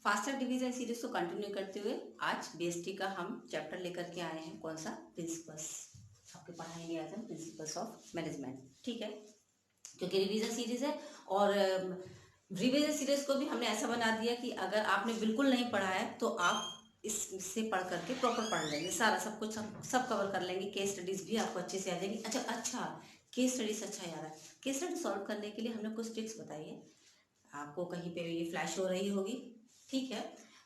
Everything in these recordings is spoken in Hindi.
फास्टर डिवीजन सीरीज को कंटिन्यू करते हुए आज बीएसटी का हम चैप्टर लेकर के आए हैं। कौन सा? प्रिंसिपल्स। आपके पढ़ाएंगे आज हम प्रिंसिपल्स ऑफ मैनेजमेंट। ठीक है, क्योंकि रिवीजन सीरीज है और रिवीजन सीरीज को भी हमने ऐसा बना दिया कि अगर आपने बिल्कुल नहीं पढ़ा है तो आप इससे पढ़ करके प्रॉपर पढ़ लेंगे, सारा सब कुछ सब कवर कर लेंगे। केस स्टडीज भी आपको अच्छे से आ जाएगी। अच्छा, केस स्टडीज अच्छा याद है। केस स्टडी सॉल्व करने के लिए हमने कुछ ट्रिक्स बताई है, आपको कहीं पे ये फ्लैश हो रही होगी। ठीक है,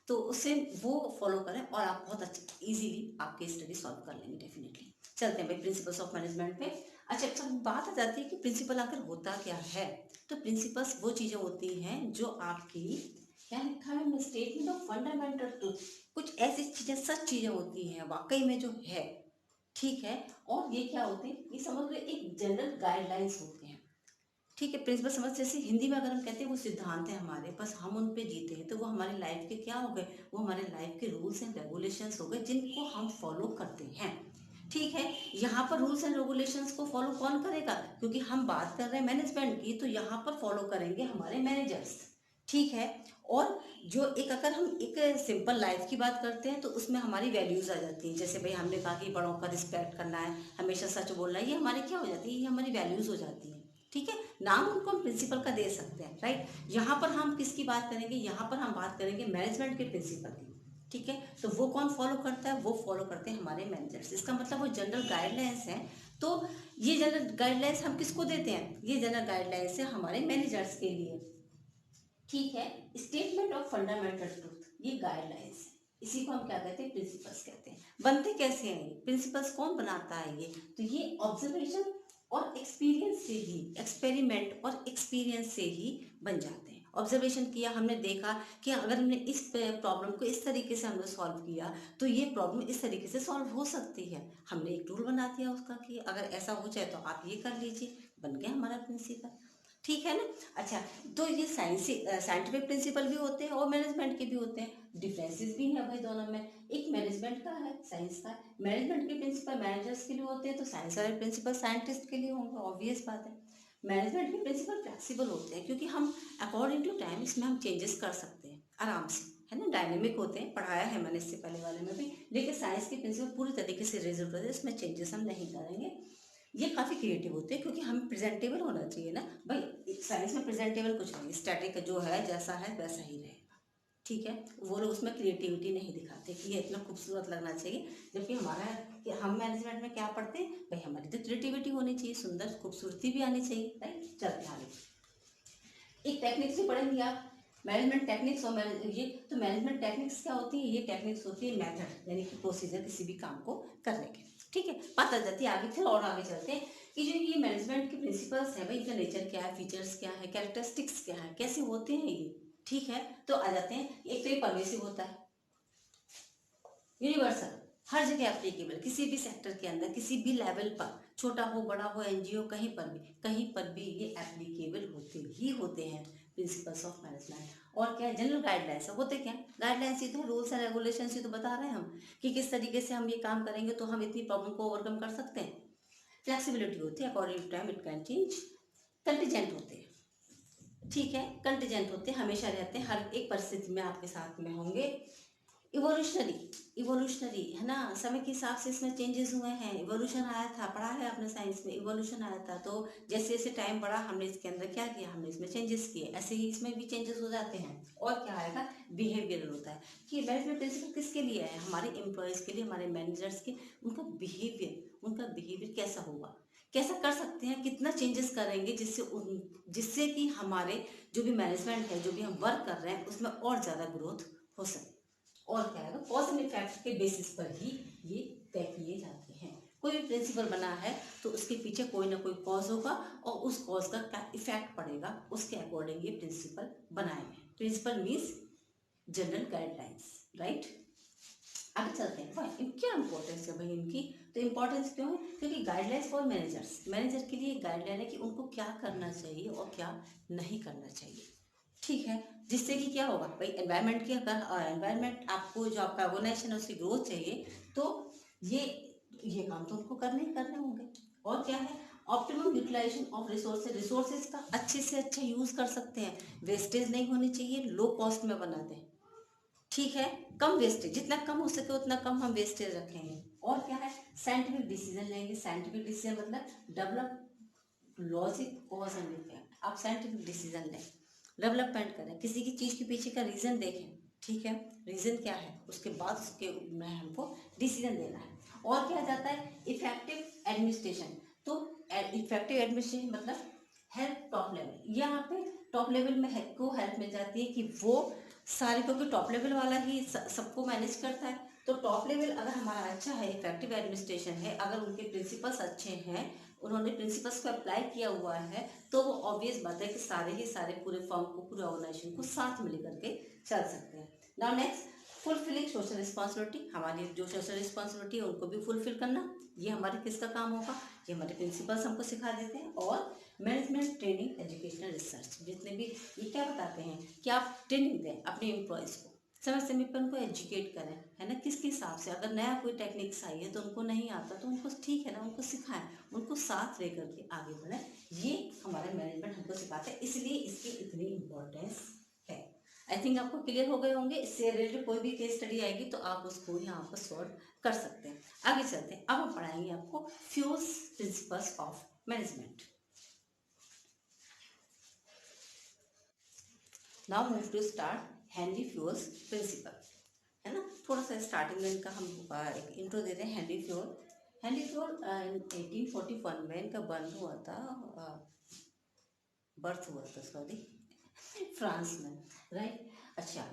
तो उससे वो फॉलो करें और आप बहुत अच्छे इजीली आपकी स्टडी सॉल्व कर लेंगे डेफिनेटली। चलते हैं भाई प्रिंसिपल्स ऑफ मैनेजमेंट पे। अच्छा, बात आ जाती है कि प्रिंसिपल आखिर होता क्या है। तो प्रिंसिपल्स वो चीज़ें होती हैं जो आपकी, क्या लिखा है, स्टेटमेंट ऑफ फंडामेंटल ट्रूथ, कुछ ऐसी चीज़ें, सच चीज़ें होती हैं वाकई में जो है। ठीक है, और ये क्या होते हैं, ये समझ लो एक जनरल गाइडलाइंस होते हैं। ठीक है, प्रिंसिपल समझ, जैसे हिंदी में अगर हम कहते हैं वो सिद्धांत है हमारे, बस हम उन पे जीते हैं, तो वो हमारी लाइफ के क्या हो गए, वो हमारे लाइफ के रूल्स एंड रेगुलेशंस हो गए जिनको हम फॉलो करते हैं। ठीक है, यहाँ पर रूल्स एंड रेगुलेशंस को फॉलो कौन करेगा, क्योंकि हम बात कर रहे हैं मैनेजमेंट की, तो यहाँ पर फॉलो करेंगे हमारे मैनेजर्स। ठीक है, और जो एक, अगर हम एक सिंपल लाइफ की बात करते हैं तो उसमें हमारी वैल्यूज आ जाती हैं। जैसे भाई हमने कहा कि बड़ों का रिस्पेक्ट करना है, हमेशा सच बोलना है, ये हमारे क्या हो जाती है, ये हमारी वैल्यूज हो जाती हैं। ठीक है, नाम उनको हम प्रिंसिपल का दे सकते हैं, राइट। यहाँ पर हम किसकी बात करेंगे, यहाँ पर हम बात करेंगे मैनेजमेंट के प्रिंसिपल की। ठीक है, तो वो कौन फॉलो करता है, वो फॉलो करते हैं हमारे मैनेजर्स। इसका मतलब वो जनरल गाइडलाइंस हैं। तो ये जनरल गाइडलाइंस हम किसको देते हैं, ये जनरल गाइडलाइंस है हमारे मैनेजर्स के लिए। ठीक है, स्टेटमेंट ऑफ फंडामेंटल ट्रूथ, ये गाइडलाइंस है, इसी को हम क्या कहते हैं, प्रिंसिपल्स कहते हैं। बनते कैसे हैं ये प्रिंसिपल्स, कौन बनाता है ये, तो ये ऑब्जर्वेशन और एक्सपीरियंस से ही, एक्सपेरिमेंट और एक्सपीरियंस से ही बन जाते हैं। ऑब्जर्वेशन किया, हमने देखा कि अगर हमने इस प्रॉब्लम को इस तरीके से हमने सॉल्व किया तो ये प्रॉब्लम इस तरीके से सॉल्व हो सकती है। हमने एक टूल बना दिया उसका कि अगर ऐसा हो जाए तो आप ये कर लीजिए, बन गया हमारा प्रिंसिपल। ठीक है ना। अच्छा, तो ये साइंटिफिक प्रिंसिपल भी होते हैं और मैनेजमेंट के भी होते हैं। डिफरेंसेस भी हैं भाई दोनों में। एक मैनेजमेंट का है, साइंस का। मैनेजमेंट के प्रिंसिपल मैनेजर्स के लिए होते हैं, तो साइंस वाले प्रिंसिपल साइंटिस्ट के लिए होंगे, ऑब्वियस बात है। मैनेजमेंट के प्रिंसिपल फ्लेक्सिबल होते हैं क्योंकि हम अकॉर्डिंग टू टाइम इसमें हम चेंजेस कर सकते हैं आराम से, है ना। डायनेमिक होते हैं, पढ़ाया है मैंने इससे पहले वाले में भी। लेकिन साइंस के प्रिंसिपल पूरी तरीके से रिजर्व होते हैं, इसमें चेंजेस हम नहीं करेंगे। ये काफ़ी क्रिएटिव होते हैं क्योंकि हमें प्रेजेंटेबल होना चाहिए ना भाई। साइंस में प्रेजेंटेबल कुछ नहीं, स्टैटिक जो है जैसा है वैसा ही रहेगा। ठीक है, वो लोग उसमें क्रिएटिविटी नहीं दिखाते कि ये इतना खूबसूरत लगना चाहिए, जबकि हमारा, कि हम मैनेजमेंट में क्या पढ़ते हैं भाई, हमारी तो क्रिएटिविटी होनी चाहिए, सुंदर खूबसूरती भी आनी चाहिए, राइट। चलते हैं आगे। एक टेक्निक्स भी पढ़ेंगे आप, मैनेजमेंट टेक्निक्स। और ये तो मैनेजमेंट टेक्निक्स क्या होती है, ये टेक्निक्स होती है मेथड, यानी कि प्रोसीजर किसी भी काम को करने के। ठीक है, बात आ जाती है आगे, फिर और आगे चलते हैं कि जो ये मैनेजमेंट के प्रिंसिपल्स हैं भाई, इनका नेचर क्या है, फीचर्स क्या है, कैरेक्टरिस्टिक्स क्या है, कैसे होते हैं ये। ठीक है, तो आ जाते हैं। एक तो ये परमिसिव होता है, यूनिवर्सल, हर जगह एप्लीकेबल, किसी भी सेक्टर के अंदर, किसी भी लेवल पर, छोटा हो बड़ा हो एनजीओ, कहीं पर भी ये एप्लीकेबल होते ही होते हैं प्रिंसिपल्स ऑफ मैनेजमेंट। और क्या है, जनरल गाइडलाइंस होते क्या है, गाइडलाइंस, ये तो रूल्स एंड रेगुलेशन ही तो बता रहे हैं हम कि किस तरीके से हम ये काम करेंगे तो हम इतनी प्रॉब्लम को ओवरकम कर सकते हैं। फ्लेक्सिबिलिटी होती है, according to time it can change. Contingent होते हैं, ठीक है, कंटीजेंट होते हैं, हमेशा रहते हैं, हर एक परिस्थिति में आपके साथ में होंगे। इवोल्यूशनरी है ना, समय के हिसाब से इसमें चेंजेस हुए हैं। इवोल्यूशन आया था, पढ़ा है आपने साइंस में, इवोल्यूशन आया था, तो जैसे जैसे टाइम बढ़ा हमने इसके अंदर क्या किया, हमने इसमें चेंजेस किए, ऐसे ही इसमें भी चेंजेस हो जाते हैं। और क्या आएगा, बिहेवियर होता है कि मैनेजमेंट प्रिंसिपल किसके लिए है, हमारे एम्प्लॉयज़ के लिए, हमारे मैनेजर्स के। उनका बिहेवियर कैसा होगा, कैसा कर सकते हैं, कितना चेंजेस करेंगे जिससे कि हमारे जो भी मैनेजमेंट है, जो भी हम वर्क कर रहे हैं उसमें और ज़्यादा ग्रोथ हो सके। और क्या है, कॉज एंड इफेक्ट के बेसिस पर ही ये तय किए जाते हैं। कोई भी प्रिंसिपल बना है तो उसके पीछे कोई ना कोई कॉज होगा और उस कॉज का क्या इफेक्ट पड़ेगा, उसके अकॉर्डिंग ये प्रिंसिपल बनाए हैं। Principle means general guidelines, right. आगे चलते हैं, फाइन, क्या इंपॉर्टेंस है भाई इनकी। तो इंपॉर्टेंस क्यों है, क्योंकि गाइडलाइंस फॉर मैनेजर के लिए गाइडलाइन है कि उनको क्या करना चाहिए और क्या नहीं करना चाहिए। ठीक है, जिससे कि क्या होगा भाई, एनवायरनमेंट की, अगर एनवायरनमेंट आपको, जो आपका ऑर्गेनाइजेशन है उसकी ग्रोथ चाहिए, तो ये काम तो उनको करने ही करने होंगे। और क्या है, ऑप्टिमम यूटिलाइजेशन ऑफ रिसोर्सेज का अच्छे से अच्छा यूज कर सकते हैं, वेस्टेज नहीं होनी चाहिए, लो कॉस्ट में बना दें। ठीक है, कम वेस्टेज, जितना कम हो सके उतना कम हम वेस्टेज रखेंगे। और क्या है, साइंटिफिक डिसीजन लेंगे। साइंटिफिक डिसीजन मतलब develop logic cause and effect. आप साइंटिफिक डिसीजन लें, डेवलपमेंट करें, किसी की चीज़ के पीछे का रीज़न देखें, ठीक है, रीज़न क्या है, उसके बाद उसके में हमको डिसीजन देना है। और क्या जाता है, इफेक्टिव एडमिनिस्ट्रेशन। तो इफेक्टिव एडमिनिस्ट्रेशन मतलब हेल्प टॉप लेवल, यहाँ पे टॉप लेवल में को हेल्प मिल जाती है कि वो सारे, क्योंकि टॉप लेवल वाला ही सबको मैनेज करता है। तो टॉप लेवल अगर हमारा अच्छा है, इफेक्टिव एडमिनिस्ट्रेशन है, अगर उनके प्रिंसिपल्स अच्छे हैं, उन्होंने प्रिंसिपल्स को अप्लाई किया हुआ है, तो वो ऑब्वियस बात है कि सारे ही सारे पूरे फर्म को, पूरे ऑर्गेनाइजेशन को साथ मिल करके चल सकते हैं। Now next, fulfilling social responsibility. हमारी जो सोशल रिस्पॉन्सिबिलिटी है उनको भी फुलफिल करना, ये हमारे किसका काम होगा, ये हमारे प्रिंसिपल्स हमको सिखा देते हैं। और मैनेजमेंट ट्रेनिंग एजुकेशनल रिसर्च, जितने भी ये क्या बताते हैं कि आप ट्रेनिंग दें अपने एम्प्लॉयज़ को, समय समय पर उनको एजुकेट करें, है ना, किसके हिसाब से, अगर नया कोई टेक्निक्स आई है तो उनको नहीं आता तो उनको ठीक है ना, उनको सिखाएं, उनको साथ रह करके आगे बढ़ें। ये हमारे मैनेजमेंट हमको सिखाते हैं, इसलिए इसकी इतनी इम्पोर्टेंस है। आई थिंक आपको क्लियर हो गए होंगे। इससे रिलेटेड कोई भी केस स्टडी आएगी तो आप उसको यहाँ पर सॉल्व कर सकते हैं। आगे चलते हैं, अब हम पढ़ाएंगे आपको Fayol's principles of management. Now move to start Henry Fayol's principle, है ना। थोड़ा सा स्टार्टिंग में इनका हम एक इंट्रो देते हैं। हेनरी फ्यूल, हेनरी फ्यूल 1841 में इनका बर्थ हुआ था, सॉरी, फ्रांस में, राइट। अच्छा,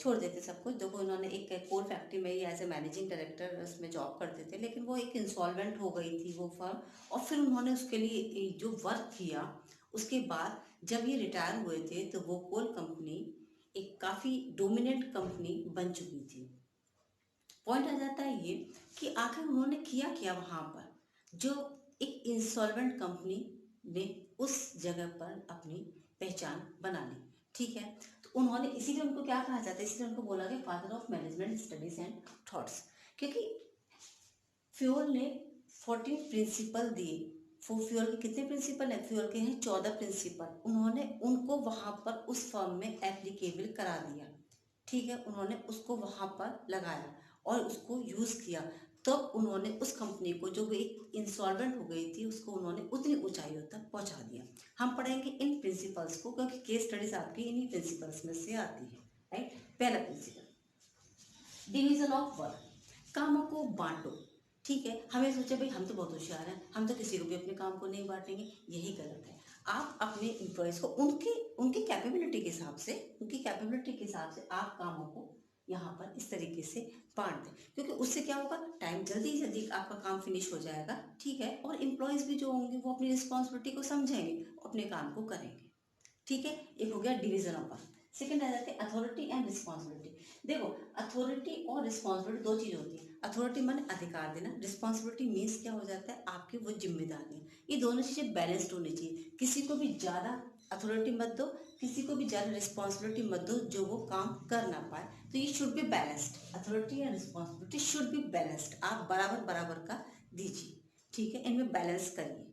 छोड़ देते सब कुछ। देखो, इन्होंने एक कोल फैक्ट्री में ही एज ए मैनेजिंग डायरेक्टर उसमें जॉब करते थे, लेकिन वो एक इंसॉल्वेंट हो गई थी वो फर्म, और फिर उन्होंने उसके लिए जो वर्क किया, उसके बाद जब ये रिटायर हुए थे तो वो कोल कंपनी एक काफ़ी डोमिनेंट कंपनी बन चुकी थी। पॉइंट आ जाता है ये कि आखिर उन्होंने किया क्या वहाँ पर, जो एक इंसॉल्वेंट कंपनी ने उस जगह पर अपनी पहचान बना ली, ठीक है। तो उन्होंने, इसीलिए उनको क्या कहा जाता है, इसलिए उनको बोला गया father of management studies and thoughts, क्योंकि फ्यूल ने 14 प्रिंसिपल दिए। फ्यूल के कितने प्रिंसिपल हैं, फ्यूल के हैं 14 प्रिंसिपल, उन्होंने उनको वहाँ पर उस फर्म में एप्लीकेबल करा दिया, ठीक है। उन्होंने उसको वहाँ पर लगाया और उसको यूज़ किया, तो उन्होंने उस कंपनी को, जो एक इंसॉल्वेंट हो गई थी, उसको उन्होंने उतनी ऊंचाइयों तक पहुँचा दिया। हम पढ़ेंगे इन प्रिंसिपल्स को, क्योंकि केस स्टडीज आपकी इन्हीं प्रिंसिपल्स में से आती है, राइट। पहला प्रिंसिपल, डिवीजन ऑफ वर्क, कामों को बांटो, ठीक है। हमें सोचा भाई हम तो बहुत होशियार हैं, हम तो किसी को भी अपने काम को नहीं बांटेंगे, यही गलत है। आप अपने एम्प्लॉयज़ को उनके उनकी कैपेबिलिटी के हिसाब से, आप कामों को यहाँ पर इस तरीके से बांट दें, क्योंकि उससे क्या होगा, टाइम जल्दी जल्दी आपका काम फिनिश हो जाएगा, ठीक है। और एम्प्लॉयज़ भी जो होंगे वो अपनी रिस्पॉन्सिबिलिटी को समझेंगे, अपने काम को करेंगे, ठीक है। एक हो गया डिवीजन ऑफ वर्क। सेकंड आ जाते हैं अथॉरिटी एंड रिस्पॉन्सिबिलिटी। देखो, अथॉरिटी और रिस्पॉन्सिबिलिटी दो चीज़ होती है। अथॉरिटी माने अधिकार देना, रिस्पॉन्सिबिलिटी मीन्स क्या हो जाता है, आपकी वो जिम्मेदारियाँ। ये दोनों चीज़ें बैलेंस्ड होनी चाहिए, किसी को भी ज़्यादा अथॉरिटी मत दो, किसी को भी ज़्यादा रिस्पॉन्सिबिलिटी मत दो जो वो काम कर ना पाए। तो ये should be balanced, authority and responsibility should be balanced, आप बराबर बराबर का दीजिए, ठीक है, इनमें बैलेंस करिए,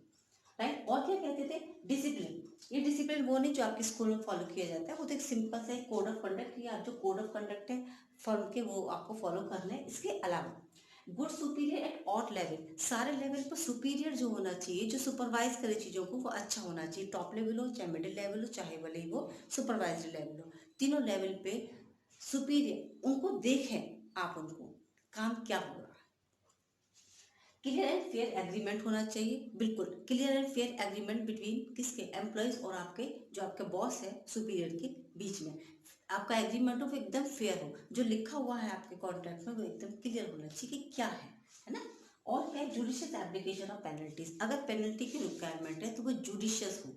राइट। और क्या कहते थे, डिसिप्लिन। ये डिसिप्लिन वो नहीं जो आपके स्कूल में फॉलो किया जाता है, वो तो एक सिंपल सा कोड ऑफ कंडक्ट, या जो कोड ऑफ कंडक्ट है फर्म के, वो आपको फॉलो करना है। इसके अलावा good superior at all level, सारे लेवल पर सुपीरियर जो होना चाहिए, जो सुपरवाइज करे चीज़ों को, वो अच्छा होना चाहिए। टॉप लेवल हो चाहे मिडिल लेवल हो, चाहे भले ही वो सुपरवाइजरी लेवल हो, तीनों लेवल पे सुपीरियर उनको देखें, आप उनको काम क्या हो रहा है। क्लियर एंड फेयर एग्रीमेंट होना चाहिए, बिल्कुल clear and fair agreement between किसके, एम्प्लॉयज और आपके जो आपके बॉस है सुपीरियर के बीच में। आपका एग्रीमेंट हो वो एकदम फेयर हो, जो लिखा हुआ है आपके कॉन्ट्रैक्ट में वो एकदम क्लियर होना चाहिए कि क्या है ना। और क्या है, जुडिशियस एप्लीकेशन ऑफ पेनल्टीज, अगर पेनल्टी की रिक्वायरमेंट है तो वो जुडिशियस हो,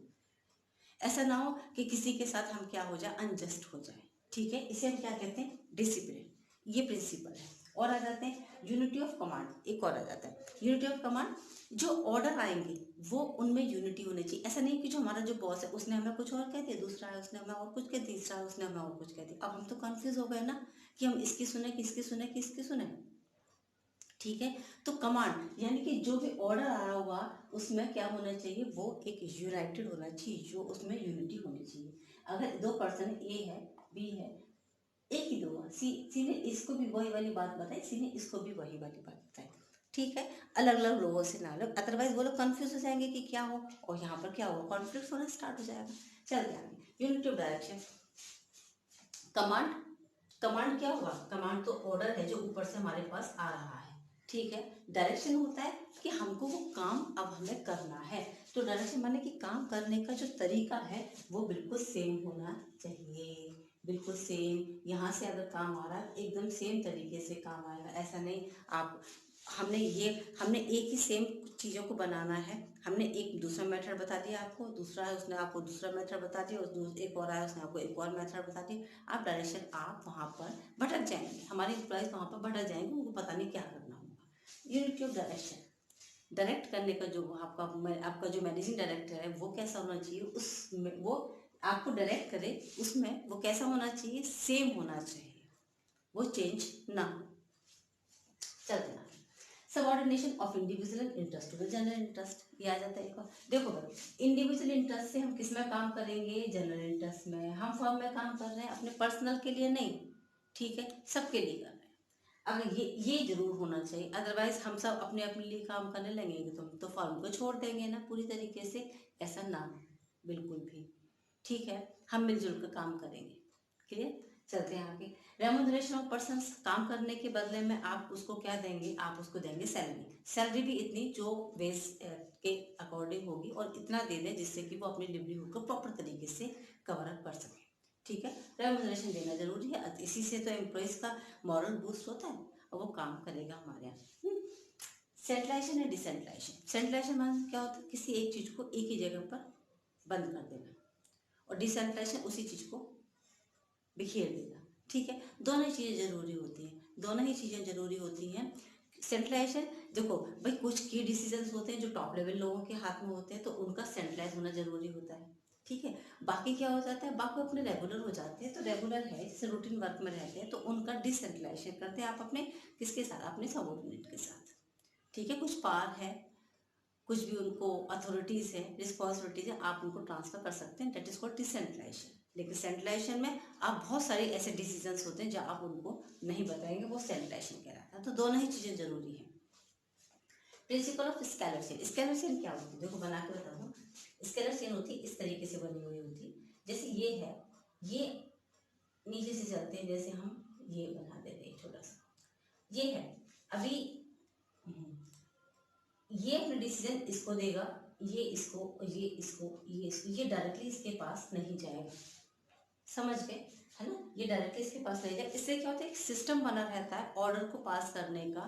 ऐसा ना हो कि किसी के साथ हम क्या हो जाए, अनजस्ट हो जाए, ठीक है। इसे हम क्या कहते हैं, डिसिप्लिन, ये प्रिंसिपल है। और आ जाते हैं यूनिटी ऑफ कमांड, एक और आ जाता है यूनिटी ऑफ कमांड, जो ऑर्डर आएंगे वो उनमें यूनिटी होनी चाहिए। ऐसा नहीं कि जो हमारा जो बॉस है उसने हमें कुछ और कह दिया, दूसरा है उसने हमें और कुछ कह दिया, तीसरा है उसने हमें और कुछ कह दिया, अब हम तो कंफ्यूज हो गए ना कि हम इसकी सुने, किसकी सुने, किसकी सुने, ठीक है। तो कमांड यानी कि जो भी ऑर्डर आ रहा होगा उसमें क्या होना चाहिए, वो एक यूनाइटेड होना चाहिए, जो उसमें यूनिटी होनी चाहिए। अगर दो पर्सन ए है, बी है, एक ही दो सी ने इसको भी वही वाली बात बताई, सी ने इसको भी वही वाली बात बताई, ठीक है। अलग अलग लोगों से ना लोग, अदरवाइज वो लोग कंफ्यूज हो जाएंगे कि क्या हो और यहाँ पर क्या हो, कॉन्फ्लिक्ट होना स्टार्ट हो जाएगा। चलते आगे, unit of direction. Command, command क्या होगा, कमांड तो ऑर्डर है जो ऊपर से हमारे पास आ रहा है, ठीक है। डायरेक्शन होता है कि हमको वो काम अब हमें करना है, तो डायरेक्शन माने कि काम करने का जो तरीका है वो बिल्कुल सेम होना चाहिए, बिल्कुल सेम। यहाँ से अगर काम आ रहा है एकदम सेम तरीके से काम आएगा, ऐसा नहीं आप हमने एक ही सेम चीज़ों को बनाना है, हमने एक दूसरा मेथड बता दिया आपको, दूसरा है उसने आपको दूसरा मेथड बता दिया, और एक और आया उसने आपको एक और मेथड बता दिया। आप डायरेक्शन आप वहाँ पर भटक जाएंगे, हमारे एम्प्लॉयज़ वहाँ पर भटक जाएंगे, उनको पता नहीं क्या करना होगा। यूनिटी ऑफ डायरेक्शन, डायरेक्ट करने का जो आपका जो मैनेजिंग डायरेक्टर है वो कैसा होना चाहिए, उसमें वो आपको डायरेक्ट करे उसमें वो कैसा होना चाहिए, सेम होना चाहिए, वो चेंज ना हो। चलते ना, subordination of individual interest to the general interest, ये आ जाता है एक और। देखो भाई, इंडिविजुअल इंटरेस्ट से हम किस में काम करेंगे, जनरल इंटरेस्ट में। हम फर्म में काम कर रहे हैं अपने पर्सनल के लिए नहीं, ठीक है, सबके लिए कर रहे हैं। अगर ये जरूर होना चाहिए, अदरवाइज हम सब अपने अपने लिए काम करने लगेंगे तो फर्म को छोड़ देंगे ना पूरी तरीके से, ऐसा ना हो बिल्कुल भी, ठीक है। हम मिलजुल कर काम करेंगे, क्लियर। चलते हैं आगे, रेमुनरेशन ऑफ पर्सन्स, काम करने के बदले में आप उसको क्या देंगे, आप उसको देंगे सैलरी, सैलरी भी इतनी जो बेस के अकॉर्डिंग होगी, और इतना दे दें जिससे कि वो अपनी लिवलीहुड को प्रॉपर तरीके से कवर अप कर सके, ठीक है। रेमुनरेशन देना जरूरी है, इसी से तो एम्प्लॉयज़ का मॉरल बूस्ट होता है और वो काम करेगा हमारे यहाँ। सेंट्रलाइजेशन है डिसेंट्रलाइजेशन, सेंट्रलाइजेशन मान क्या होता है, किसी एक चीज़ को एक ही जगह पर बंद कर देना, और डिसेंट्रलाइजेशन उसी चीज़ को बिखेर देना, ठीक है। दोनों ही चीज़ें जरूरी होती हैं, दोनों ही चीज़ें जरूरी होती हैं। सेंट्रलाइजेशन, देखो भाई, कुछ की डिसीजंस होते हैं जो टॉप लेवल लोगों के हाथ में होते हैं, तो उनका सेंट्रलाइज होना जरूरी होता है, ठीक है। बाकी क्या हो जाता है, बाकी अपने रेगुलर हो जाते हैं, तो रेगुलर है जैसे रूटीन वर्क में रहते हैं, तो उनका डिसेंट्रलाइजेशन करते हैं आप अपने किसके साथ, अपने सबऑर्डिनेट के साथ, ठीक है। कुछ पावर है, कुछ भी उनको अथॉरिटीज़ है, रिस्पॉन्सिबिलिटीज है, आप उनको ट्रांसफर कर सकते हैं, दैट इज कॉल्ड डिसेंट्रलाइजेशन। लेकिन सेंट्रलाइजेशन में आप बहुत सारे ऐसे डिसीजंस होते हैं जो आप उनको नहीं बताएंगे, वो सेंट्रलाइजेशन कहलाता है। तो दोनों ही चीज़ें जरूरी हैं। Principle of scalar chain, scalar chain क्या होती है, देखो बना के बताऊँ। स्केलर चेन होती है इस तरीके से बनी हुई होती है, जैसे ये है, ये नीचे से चलते हैं, जैसे हम ये बना देते हैं छोटा सा, ये है अभी, ये अपना डिसीजन इसको देगा, ये इसको, ये इसको, ये इसको, ये डायरेक्टली इसके पास नहीं जाएगा, समझ गए, है ना। ये डायरेक्टली इसके पास नहीं जाएगा, इससे क्या होता है, एक सिस्टम बना रहता है ऑर्डर को पास करने का,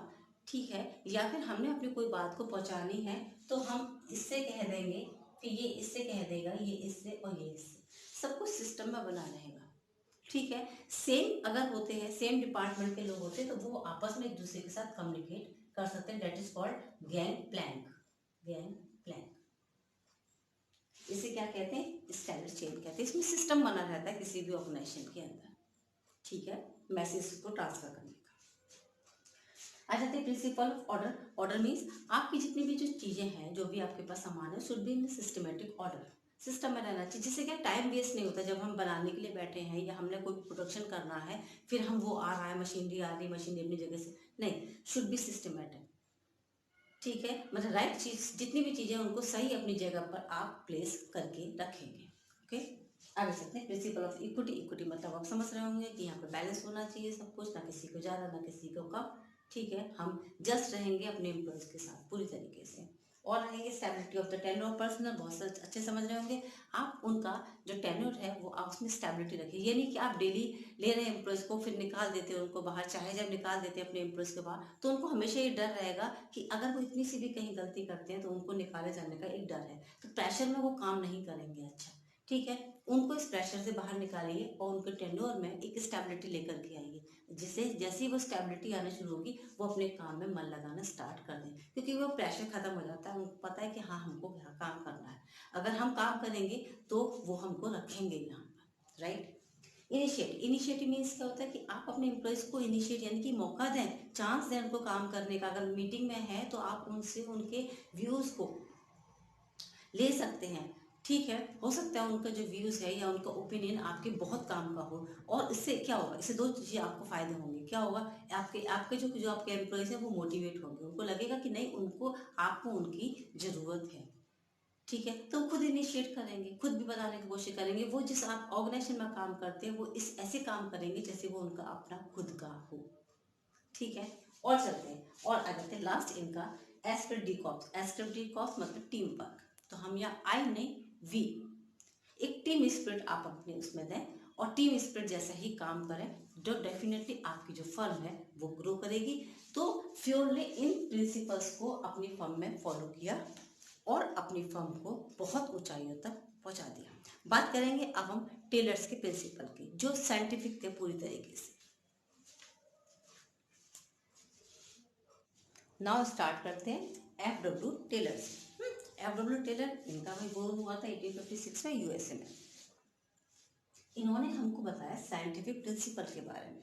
ठीक है। या फिर हमने अपनी कोई बात को पहुंचानी है तो हम इससे कह देंगे कि ये इससे कह देगा, ये इससे और ये इससे, सब कुछ सिस्टम में बना रहेगा, ठीक है। सेम अगर होते हैं, सेम डिपार्टमेंट के लोग होते हैं, तो वो आपस में एक दूसरे के साथ कम्युनिकेट कर सकते हैं, that is called gangplank, gangplank. इसे क्या कहते हैं, स्केलर चेन कहते हैं। इसमें सिस्टम बना रहता है किसी भी ऑर्गेनाइजेशन के अंदर, ठीक है, मैसेज को ट्रांसफर करने का। आ जाते हैं principle of order. Order means आपकी जितनी भी जो चीज़ें हैं, जो भी आपके पास सामान है, should be in systematic order, system में रहना चाहिए, जिससे क्या टाइम वेस्ट नहीं होता। जब हम बनाने के लिए बैठे हैं या हमने कोई प्रोडक्शन करना है, फिर हम वो आ रहा है, मशीनरी आ रही है, मशीनरी अपनी जगह से नहीं, शुड बी सिस्टमेटिक, ठीक है। मतलब राइट चीज, जितनी भी चीज़ें उनको सही अपनी जगह पर आप प्लेस करके रखेंगे, ओके। आगे चलते हैं, प्रिंसिपल ऑफ इक्विटी। इक्विटी मतलब आप समझ रहे होंगे कि यहाँ पे बैलेंस होना चाहिए सब कुछ, ना किसी को ज़्यादा ना किसी को कम, ठीक है। हम जस्ट रहेंगे अपने एम्प्लॉयज़ के साथ पूरी तरीके से, और रहेंगे stability of the tenure of personal, बहुत अच्छे समझ रहे होंगे आप। उनका जो टेन्योर है वो आप उसमें स्टेबिलिटी रखिए, ये नहीं कि आप डेली ले रहे हैं एम्प्लॉयज़ को, फिर निकाल देते हैं उनको बाहर, चाहे जब निकाल देते हैं अपने एम्प्लॉयज़ के बाहर, तो उनको हमेशा ये डर रहेगा कि अगर वो इतनी सी भी कहीं गलती करते हैं तो उनको निकाले जाने का एक डर है, तो प्रेशर में वो काम नहीं करेंगे अच्छा, ठीक है। उनको इस प्रेशर से बाहर निकालिए और उनके टेन्योर में एक स्टेबिलिटी लेकर के आइए, जिससे जैसे ही वो स्टेबिलिटी आना शुरू होगी वो अपने काम में मन लगाना स्टार्ट कर दें, क्योंकि वो प्रेशर खत्म हो जाता है, उनको पता है कि हाँ हमको यहाँ काम करना है, अगर हम काम करेंगे तो वो हमको रखेंगे यहाँ पर, राइट। इनिशिएट, इनिशिएटिव मीन्स क्या होता है कि आप अपने एम्प्लॉयज़ को इनिशिएट यानी कि मौका दें, चांस दें उनको काम करने का। अगर मीटिंग में है तो आप उनसे उनके व्यूज़ को ले सकते हैं, ठीक है, हो सकता है उनका जो व्यूज़ है या उनका ओपिनियन आपके बहुत काम का हो, और इससे क्या होगा, इससे दो चीज़ें आपको फ़ायदे होंगे। क्या होगा, आपके आपके जो आपके एम्प्लॉयज़ हैं वो मोटिवेट होंगे, उनको लगेगा कि नहीं, उनको आपको उनकी ज़रूरत है। ठीक है, तो खुद इनिशिएट करेंगे, खुद भी बताने की कोशिश करेंगे। वो जिस आप ऑर्गेनाइजेशन में काम करते हैं वो इस ऐसे काम करेंगे जैसे वो उनका अपना खुद का हो। ठीक है, और चलते हैं और आ जाते हैं लास्ट इनका aspect D cops. Aspect D cops मतलब टीम वर्क। तो हम यहाँ आई नहीं, वी, एक टीम स्पिरिट आप अपने उसमें दें और टीम स्पिरिट जैसा ही काम करें, जो डेफिनेटली आपकी जो फर्म है वो ग्रो करेगी। तो फ्योर ने इन प्रिंसिपल्स को अपनी फर्म में फॉलो किया और अपनी फर्म को बहुत ऊंचाइयों तक पहुंचा दिया। बात करेंगे अब हम टेलर्स के प्रिंसिपल की, जो साइंटिफिक थे पूरी तरीके से। नाउ स्टार्ट करते हैं एफ डब्ल्यू टेलर से। एफ डब्ल्यू टेलर, इनका भी बोर्न हुआ था 1856 में यूएसए में। इन्होंने हमको बताया साइंटिफिक प्रिंसिपल के बारे में।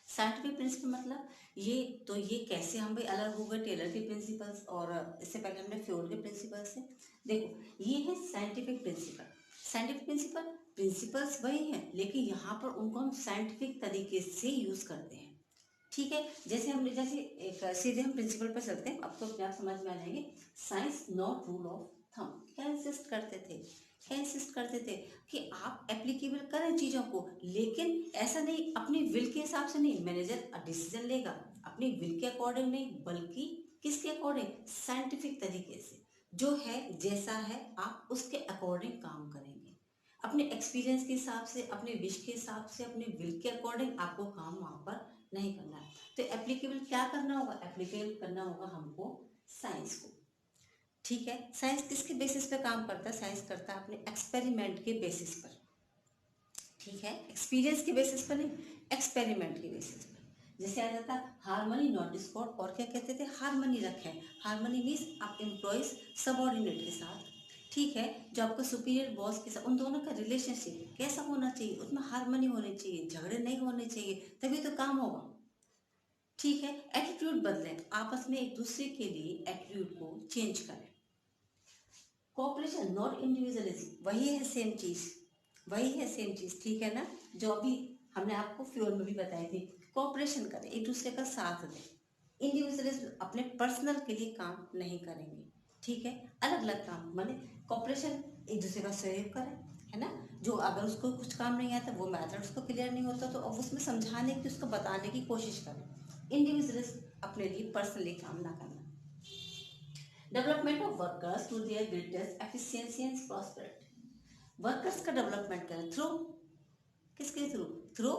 साइंटिफिक प्रिंसिपल मतलब ये कैसे हम भी अलग हो गए टेलर के प्रिंसिपल्स और इससे पहले हमने फ्योल के प्रिंसिपल से। देखो ये है scientific principle. Scientific principle, principles वही हैं लेकिन यहाँ पर उनको हम साइंटिफिक तरीके से यूज करते हैं। ठीक है, जैसे एक सीधे हम प्रिंसिपल पर चलते हैं, आपको अपने आप समझ में आ जाएंगे। Science not rule of thumb. क्या इंसिस्ट करते थे, क्या इंसिस्ट करते थे कि आप एप्लीकेबल करें चीज़ों को, लेकिन ऐसा नहीं अपनी विल के हिसाब से नहीं। मैनेजर डिसीजन लेगा अपनी विल के अकॉर्डिंग नहीं, बल्कि किसके अकॉर्डिंग, साइंटिफिक तरीके से। जो है जैसा है आप उसके अकॉर्डिंग काम करेंगे, अपने एक्सपीरियंस के हिसाब से, अपने विश के हिसाब से, अपने विल के अकॉर्डिंग आपको काम वहाँ पर नहीं करना है। तो एप्लीकेबल क्या करना होगा, एप्लीकेबल करना होगा हमको साइंस को। ठीक है, साइंस किसके बेसिस पे काम करता है, साइंस करता है अपने एक्सपेरिमेंट के बेसिस पर। ठीक है, एक्सपीरियंस के बेसिस पर नहीं, एक्सपेरिमेंट के बेसिस पर। जैसे आ जाता है हार्मनी नॉट डिस्कॉर्ड, और क्या कहते थे, हार्मनी रखें। हार्मनी मीन्स आप एम्प्लॉयज सबऑर्डिनेट के साथ, ठीक है, जो आपका सुपीरियर बॉस के साथ, उन दोनों का रिलेशनशिप कैसा होना चाहिए, उसमें हार्मनी होनी चाहिए, झगड़े नहीं होने चाहिए, तभी तो काम होगा। ठीक है, एटीट्यूड बदलें, आपस में एक दूसरे के लिए एटीट्यूड को चेंज करें। कोऑपरेशन नॉट इंडिविजुअलिज्म, वही है सेम चीज, वही है सेम चीज। ठीक है ना, जो अभी हमने आपको फ्योर में भी बताई थी। कोऑपरेशन करें, एक दूसरे का साथ दें। इंडिविजुअलिज्म, अपने पर्सनल के लिए काम नहीं करेंगे। ठीक है, अलग अलग काम, माने कोऑपरेशन, एक दूसरे का सहयोग करें, है ना। जो अगर उसको कुछ काम नहीं आता, वो मैथड उसको क्लियर नहीं होता, तो अब उसमें समझाने की, उसको बताने की कोशिश करें। इंडिविजुअलिज्म, अपने लिए पर्सनली काम ना करना। Development of workers to their greatest efficiency and prosperity. Workers का डेवलपमेंट करें थ्रू, किसके थ्रू, थ्रू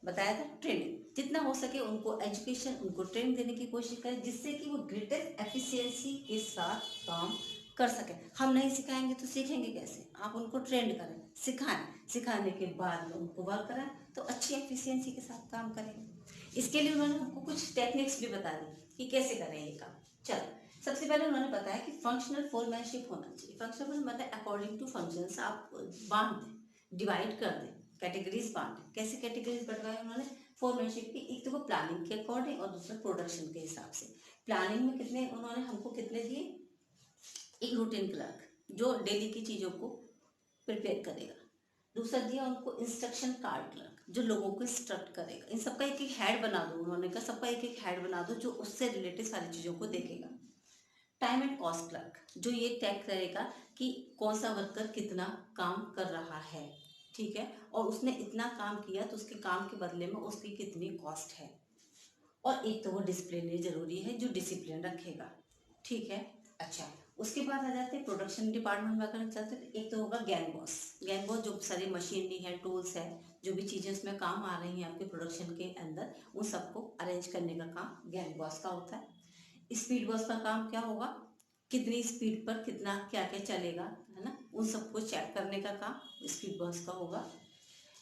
बताया था ट्रेनिंग। जितना हो सके उनको एजुकेशन, उनको ट्रेनिंग देने की कोशिश करें, जिससे कि वो ग्रेटेस्ट एफिशिएंसी के साथ काम कर सकें। हम नहीं सिखाएंगे तो सीखेंगे कैसे, आप उनको ट्रेंड करें, सिखाएं, सिखाने के बाद में उनको वर्क कराएं तो अच्छी एफिशिएंसी के साथ काम करेंगे। इसके लिए उन्होंने हमको कुछ टेक्निक्स भी बता दी कि कैसे करें ये काम। चलो, सबसे पहले उन्होंने बताया कि फंक्शनल फोरमैनशिप होना चाहिए। फंक्शनल मतलब अकॉर्डिंग टू फंक्शंस आप बांट दें, डिवाइड कर दें, कैटेगरीज बांटें। कैसे कैटेगरीज बंटवाए उन्होंने फोरमैनशिप की, एक तो वो प्लानिंग के अकॉर्डिंग और दूसरा प्रोडक्शन के हिसाब से। प्लानिंग में कितने उन्होंने हमको कितने दिए, एक रूटीन क्लर्क जो डेली की चीज़ों को प्रिपेयर करेगा। दूसरा दिया उनको इंस्ट्रक्शन कार्ड क्लर्क जो लोगों को इंस्ट्रक्ट करेगा। इन सबका एक एक हेड बना दो, उन्होंने कहा सबका एक एक हेड बना दो जो उससे रिलेटेड सारी चीज़ों को देखेगा। टाइम एंड कॉस्ट क्लर्क जो ये टैग करेगा कि कौन सा वर्कर कितना काम कर रहा है, ठीक है, और उसने इतना काम किया तो उसके काम के बदले में उसकी कितनी कॉस्ट है। और एक तो वो डिसिप्लिनरी जरूरी है जो डिसिप्लिन रखेगा। ठीक है, अच्छा, उसके बाद आ जाते हैं प्रोडक्शन डिपार्टमेंट में। अगर चलते तो एक तो होगा गैंग बॉस। गैंग बॉस जो सारी मशीनरी है, टूल्स है, जो भी चीज़ें उसमें काम आ रही हैं आपके प्रोडक्शन के अंदर, उन सबको अरेंज करने का काम गैंग बॉस का होता है। स्पीड बॉस का काम क्या होगा, कितनी स्पीड पर कितना क्या क्या चलेगा, है ना, उन सबको चेक करने का काम स्पीड बॉस का होगा।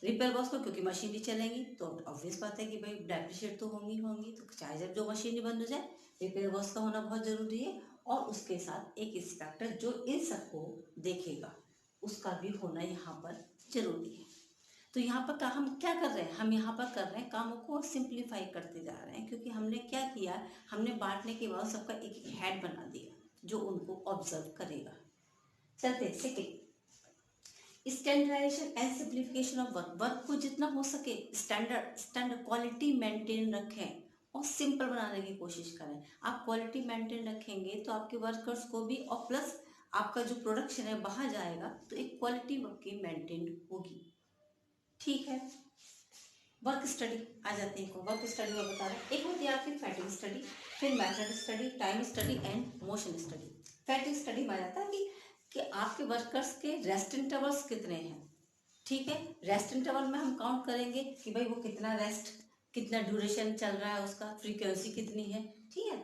रिपेयर बॉस को, क्योंकि मशीनरी चलेंगी तो ऑब्वियस बात है कि भाई डेप्रिशिएट तो होंगी होंगी, तो चाहे जब जो मशीनरी बंद हो जाए, रिपेयर बॉस का होना बहुत ज़रूरी है। और उसके साथ एक इंस्पेक्टर जो इन सबको देखेगा, उसका भी होना यहाँ पर जरूरी है। तो यहाँ पर हम क्या कर रहे हैं, हम यहाँ पर कर रहे हैं कामों को सिंप्लीफाई करते जा रहे हैं, क्योंकि हमने क्या किया, हमने बांटने के बाद सबका एक एक हेड बना दिया जो उनको ऑब्जर्व करेगा। चलते second, standardisation and simplification of work. Work को जितना हो सके स्टैंडर्ड क्वालिटी मेंटेन रखें और सिंपल बनाने की कोशिश करें। आप क्वालिटी मेंटेन रखेंगे तो आपके वर्कर्स को भी, और प्लस आपका जो प्रोडक्शन है बाहर जाएगा तो एक क्वालिटी वर्क की मेंटेन होगी। ठीक है, वर्क स्टडी आ जाते हैं। वर्क स्टडी में बता रहे हैं, एक होती है आपकी फैटिंग स्टडी, फिर method study, time study and motion study. Fatigue study में आ जाता है कि आपके वर्कर्स के रेस्ट इंटरवल्स कितने हैं। ठीक है, रेस्ट इंटरवल में हम काउंट करेंगे कि भाई वो कितना रेस्ट, कितना ड्यूरेशन चल रहा है, उसका फ्रीक्वेंसी कितनी है। ठीक है,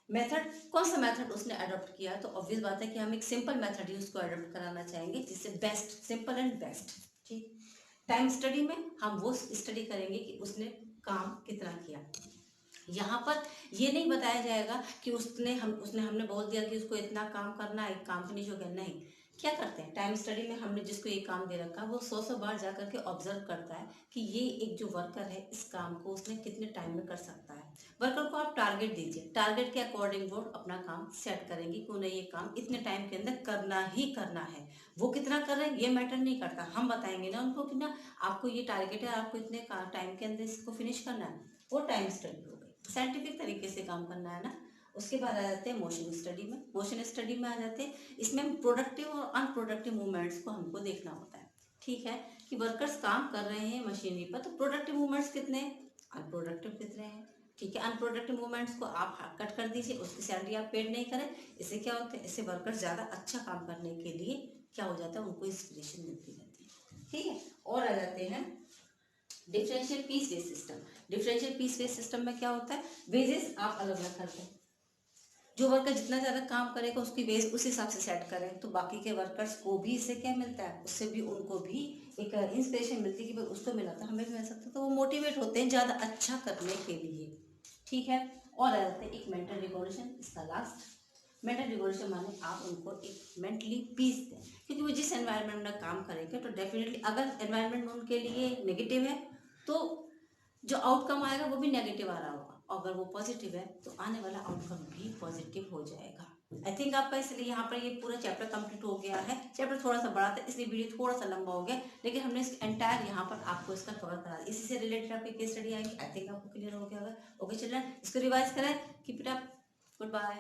मेथड, कौन सा मेथड उसने अडॉप्ट किया, तो ऑब्वियस बात है कि हम एक सिंपल मेथड ही उसको अडॉप्ट कराना चाहेंगे जिससे बेस्ट, सिंपल एंड बेस्ट। ठीक, टाइम स्टडी में हम वो स्टडी करेंगे कि उसने काम कितना किया। यहाँ पर ये नहीं बताया जाएगा कि हमने बोल दिया कि उसको इतना काम करना है, एक काम फिनिश हो गया, नहीं। क्या करते हैं टाइम स्टडी में, हमने जिसको एक काम दे रखा वो 100 बार जा करके ऑब्जर्व करता है कि ये एक जो वर्कर है इस काम को उसने कितने टाइम में कर सकता है। वर्कर को आप टारगेट दीजिए, टारगेट के अकॉर्डिंग वो अपना काम सेट करेंगे कि उन्हें ये काम इतने टाइम के अंदर करना ही करना है। वो कितना कर रहे हैं ये मैटर नहीं करता, हम बताएंगे ना उनको कि ना आपको ये टारगेट है, आपको इतने टाइम के अंदर इसको फिनिश करना है। वो टाइम स्टडी हो गई, साइंटिफिक तरीके से काम करना है ना। उसके बाद आ जाते हैं मोशन स्टडी में। मोशन स्टडी में आ जाते हैं, इसमें हम प्रोडक्टिव और अनप्रोडक्टिव मूवमेंट्स को हमको देखना होता है। ठीक है, कि वर्कर्स काम कर रहे हैं मशीनरी पर, तो प्रोडक्टिव मूवमेंट्स कितने हैं, अनप्रोडक्टिव कितने हैं। ठीक है, अनप्रोडक्टिव मूवमेंट्स को आप कट कर दीजिए, उसकी सैलरी आप पेड नहीं करें। इससे क्या होता है, इससे वर्कर्स ज़्यादा अच्छा काम करने के लिए क्या हो जाता है, उनको इंस्पिरेशन मिलती रहती है। ठीक है, और आ जाते हैं differential piece wage system. Differential piece wage system में क्या होता है, वेजेस आप अलग अलग करते हैं। जो वर्कर जितना ज़्यादा काम करेगा उसकी वेज उस हिसाब से सेट करें, तो बाकी के वर्कर्स को भी इससे क्या मिलता है, उससे भी उनको भी एक इंस्पिरेशन मिलती है कि भाई उसको मिला था हमें भी मिल सकता है, तो वो मोटिवेट होते हैं ज़्यादा अच्छा करने के लिए। ठीक है, और आ जाते हैं एक मेंटल रिकॉर्डेशन, इसका लास्ट। मेंटल रिकॉर्डेशन माने आप उनको एक मेंटली पीस दें, क्योंकि वो जिस एनवायरनमेंट में काम करेंगे तो डेफिनेटली अगर एनवायरनमेंट उनके लिए नेगेटिव है तो जो आउटकम आएगा वो भी नेगेटिव आ रहा होगा, अगर वो पॉजिटिव है तो आने वाला आउटकम भी पॉजिटिव हो जाएगा। आई थिंक आपका इसलिए यहाँ पर ये पूरा चैप्टर कंप्लीट हो गया है। चैप्टर थोड़ा सा बड़ा था इसलिए वीडियो थोड़ा सा लंबा हो गया, लेकिन हमने इस एंटायर यहाँ पर आपको इसका कवर करा दिया। इसी से रिलेटेड आपकी केस स्टडी आएगी, आई थिंक आपको क्लियर हो गया होगा। ओके चिल्ड्रन, इसको रिवाइज करें, keep it up, good bye.